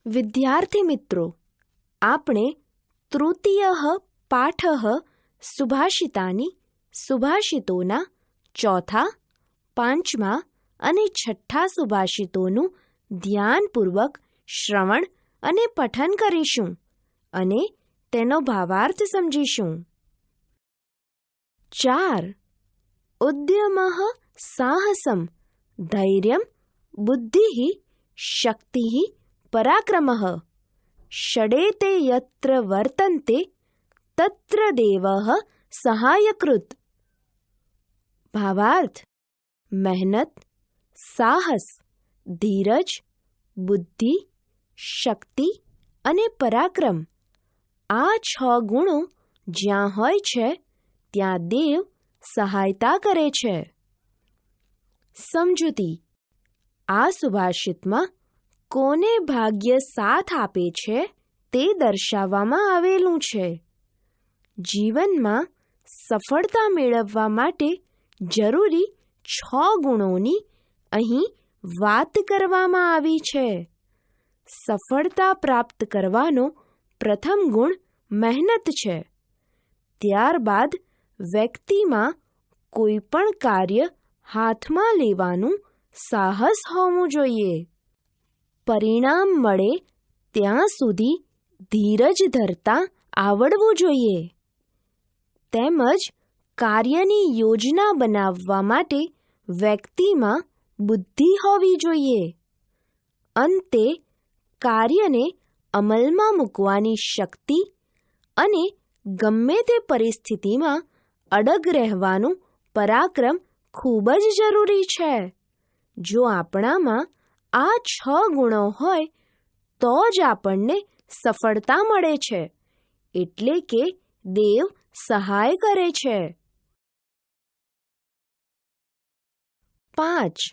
વિદ્યાર્થી મિત્રો, આપણે તૃતીયઃ પાઠઃ સુભાષિતાની સુભાષિતોના ચોથા, પાંચમા અને છઠ્ઠા સુભાષિતોનું ધ્યાનપૂર્વક શ્રવણ અને પઠન કરીશું અને તેનો ભાવાર્થ સમજીશું. 4. ઉદ્યમઃ સાહસં ધૈર્યં બુદ્ધિઃ શક્તિઃ પરાક્રમઃ ષડેતે યત્ર વર્તન્તે તત્ર દેવઃ સહાયકૃત. ભાવાર્થ: મહેનત, સાહસ, ધીરજ, બુદ્ધિ, શક્તિ અને પરાક્રમ આ 6 ગુણો જ્યાં હોય છે ત્યાં દેવ સહાયતા કરે છે. સમજૂતી: આ સુભાષિતમાં કોને ભાગ્ય સાથ આપે છે તે દર્શાવવામાં આવેલું છે. જીવનમાં સફળતા મેળવવા માટે જરૂરી 6 ગુણોની અહીં વાત કરવામાં આવી છે. સફળતા પ્રાપ્ત કરવાનો પ્રથમ ગુણ મહેનત છે. ત્યારબાદ વ્યક્તિમાં કોઈ પણ કાર્ય હાથમાં લેવાનું સાહસ હોવું જોઈએ. પરિણામ મળે ત્યાં સુધી ધીરજ ધરતા આવડવું જોઈએ. તેમજ કાર્યની યોજના બનાવવા માટે વ્યક્તિમાં બુદ્ધિ હોવી જોઈએ. અંતે કાર્યને અમલમાં મૂકવાની શક્તિ અને ગમે તે પરિસ્થિતિમાં અડગ રહેવાનું પરાક્રમ ખૂબ જ જરૂરી છે. જો આપણામાં આ 6 ગુણો હોય તો જ આપણને સફળતા મળે છે, એટલે કે દેવ સહાય કરે છે. 5.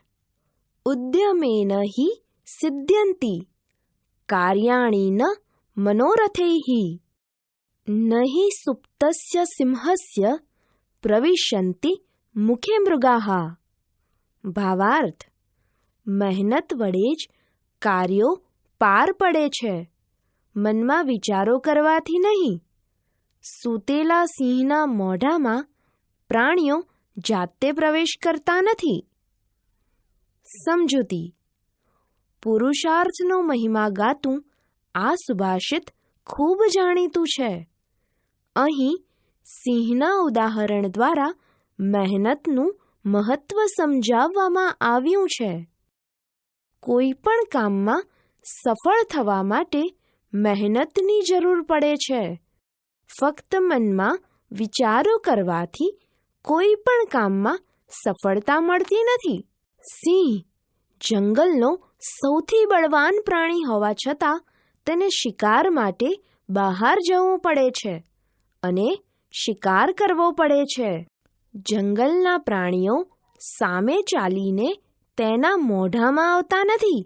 ઉદ્યમેન હિ સિદ્ધ્યન્તિ કાર્યાણિ ન મનોરથૈઃ નહિ સુપ્તસ્ય સિંહસ્ય પ્રવિશન્તિ મુખે મૃગાઃ. ભાવાર્થ: મહેનત વડે જ કાર્યો પાર પડે છે, મનમાં વિચારો કરવાથી નહીં. સૂતેલા સિંહના મોઢામાં પ્રાણીઓ જાતે પ્રવેશ કરતા નથી. સમજૂતી: પુરુષાર્થનો મહિમા ગાતું આ સુભાષિત ખૂબ જાણીતું છે. અહીં સિંહના ઉદાહરણ દ્વારા મહેનતનું મહત્વ સમજાવવામાં આવ્યું છે. કોઈ પણ કામમાં સફળ થવા માટે મહેનતની જરૂર પડે છે. ફક્ત મનમાં વિચારો કરવાથી કોઈ પણ કામમાં સફળતા મળતી નથી. સિંહ જંગલનો સૌથી બળવાન પ્રાણી હોવા છતાં તેને શિકાર માટે બહાર જવું પડે છે અને શિકાર કરવો પડે છે. જંગલના પ્રાણીઓ સામે ચાલીને તેના મોઢામાં આવતા નથી.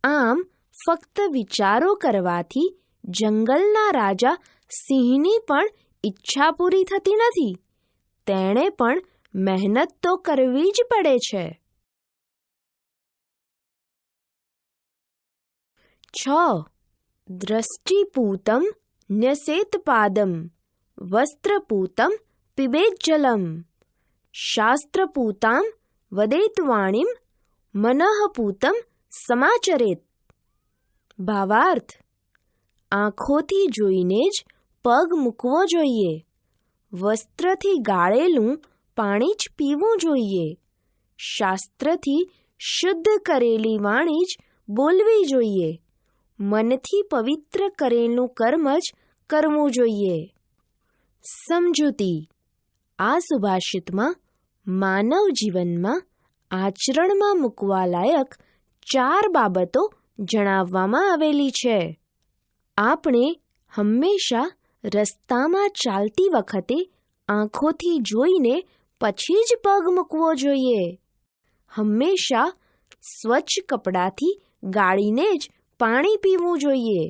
આમ ફક્ત વિચારો કરવાથી જંગલના રાજા સિંહની પણ ઈચ્છા પૂરી થતી નથી. તેણે પણ મહેનત તો કરવી જ પડે છે. 6. દ્રષ્ટિપૂતં ન્યસેત્પાદં વસ્ત્રપૂતં પિબેજ્જલમ શાસ્ત્રપૂતાં વદેત્વાણીં મનઃપૂતં સમાચરેત. ભાવાર્થ: આંખોથી જોઈને જ પગ મૂકવો જોઈએ. વસ્ત્રથી ગાળેલું પાણી જ પીવું જોઈએ. શાસ્ત્રથી શુદ્ધ કરેલી વાણી જ બોલવી જોઈએ. મનથી પવિત્ર કરેલું કર્મ જ કરવું જોઈએ. સમજૂતી: આ સુભાષિતમાં માનવ જીવનમાં આચરણમાં મૂકવા લાયક 4 બાબતો જણાવવામાં આવેલી છે. આપણે હંમેશા રસ્તામાં ચાલતી વખતે આંખોથી જોઈને પછી જ પગ મૂકવો જોઈએ. હંમેશા સ્વચ્છ કપડાથી ગાળીને જ પાણી પીવું જોઈએ.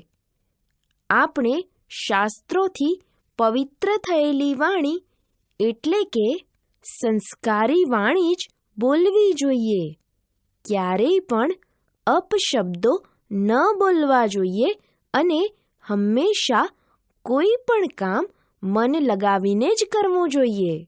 આપણે શાસ્ત્રોથી પવિત્ર થયેલી વાણી એટલે કે સંસ્કારી વાણી જ બોલવી જોઈએ. ક્યારેય પણ અપશબ્દો ન બોલવા જોઈએ અને હંમેશા કોઈ પણ કામ મન લગાવીને જ કરવું જોઈએ.